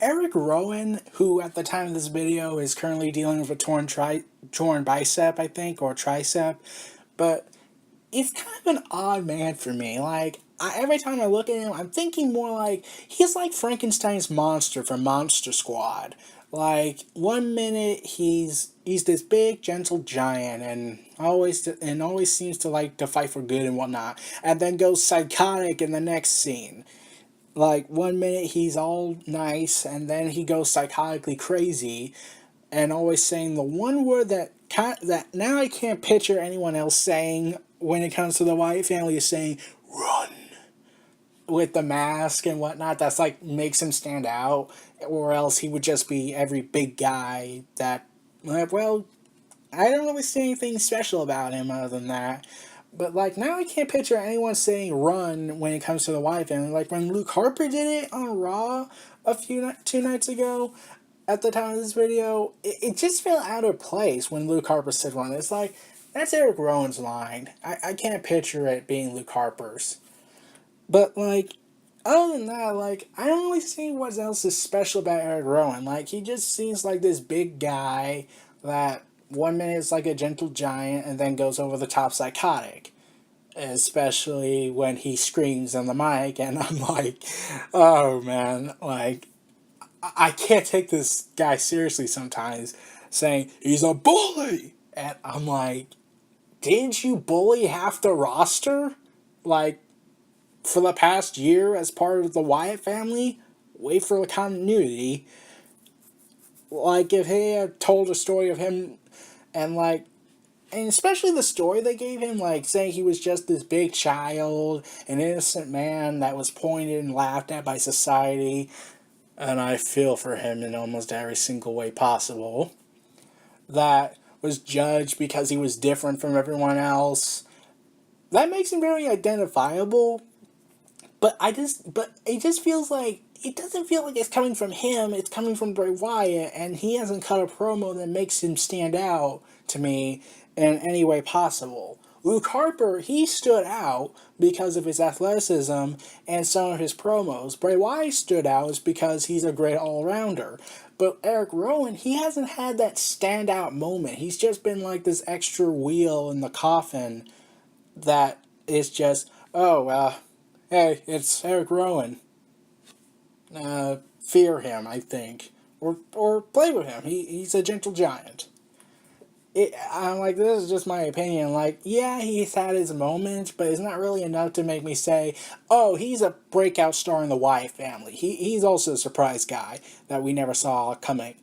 Erick Rowan, who at the time of this video is currently dealing with a torn bicep, I think, or tricep, but he's kind of an odd man for me. Like, every time I look at him, I'm thinking more like he's like Frankenstein's monster from Monster Squad. Like, one minute he's this big gentle giant and always seems to like to fight for good and whatnot, and then goes psychotic in the next scene. Like, one minute he's all nice, and then he goes psychotically crazy, and always saying the one word that now I can't picture anyone else saying when it comes to the Wyatt family is saying "run" with the mask and whatnot. That's like makes him stand out, or else he would just be every big guy that. Well, I don't really see anything special about him other than that. But like now, I can't picture anyone saying "run" when it comes to the Wyatt family. Like when Luke Harper did it on Raw two nights ago, at the time of this video, it just felt out of place when Luke Harper said "run." It's like that's Erick Rowan's line. I can't picture it being Luke Harper's. But like, other than that, like I don't really see what else is special about Erick Rowan. Like he just seems like this big guy that one minute is like a gentle giant and then goes over the top psychotic. Especially when he screams on the mic, and I'm like, oh man, like I can't take this guy seriously sometimes, saying he's a bully, and I'm like, didn't you bully half the roster? Like, for the past year as part of the Wyatt family? Wait for the continuity. Like, if he had told a story of him, and like, and especially the story they gave him, like saying he was just this big child, an innocent man that was pointed and laughed at by society, and I feel for him in almost every single way possible, that was judged because he was different from everyone else. That makes him very identifiable, but it just feels like it doesn't feel like it's coming from him. It's coming from Bray Wyatt, and he hasn't cut a promo that makes him stand out to me in any way possible. Luke Harper, he stood out because of his athleticism and some of his promos. Bray Wyatt stood out because he's a great all-rounder. But Erick Rowan, he hasn't had that standout moment. He's just been like this extra wheel in the coffin that is just, oh, hey, it's Erick Rowan. Fear him, I think. Or play with him. He's a gentle giant. I'm like, this is just my opinion. Like, yeah, he's had his moments, but it's not really enough to make me say, oh, he's a breakout star in the Wyatt family. He's also a surprise guy that we never saw coming.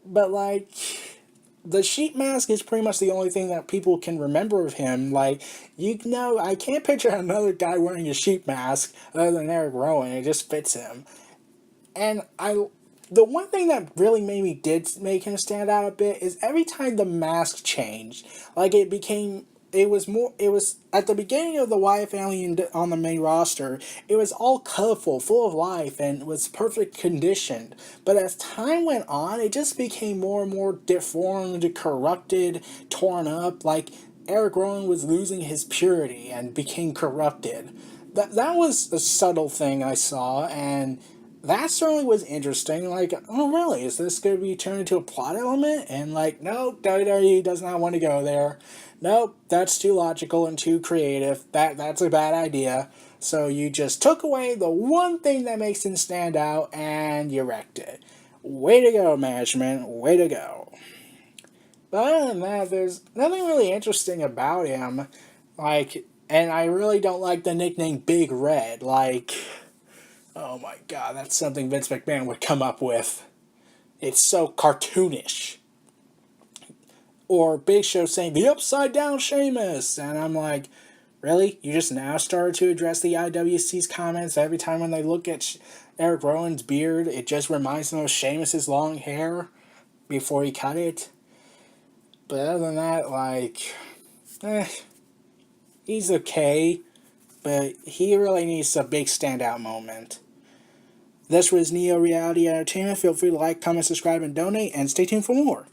But, like, the sheep mask is pretty much the only thing that people can remember of him. Like, I can't picture another guy wearing a sheep mask other than Erick Rowan. It just fits him. And the one thing that really did make him stand out a bit is every time the mask changed, like it was at the beginning of the Wyatt family on the main roster, it was all colorful, full of life, and was perfect conditioned. But as time went on, it just became more and more deformed, corrupted, torn up, like Erick Rowan was losing his purity and became corrupted. That was a subtle thing I saw, and that certainly was interesting. Like, oh, really? Is this going to be turned into a plot element? And like, nope, WWE does not want to go there. Nope, that's too logical and too creative. That's a bad idea. So you just took away the one thing that makes him stand out, and you wrecked it. Way to go, management. Way to go. But other than that, there's nothing really interesting about him. Like, and I really don't like the nickname Big Red. Like, oh my god, that's something Vince McMahon would come up with. It's so cartoonish. Or Big Show saying, the upside down Sheamus. And I'm like, really? You just now started to address the IWC's comments every time when they look at Erick Rowan's beard, it just reminds them of Sheamus's long hair before he cut it? But other than that, like, he's okay. But he really needs a big standout moment. This was Neo Reality Entertainment. Feel free to like, comment, subscribe, and donate, and stay tuned for more.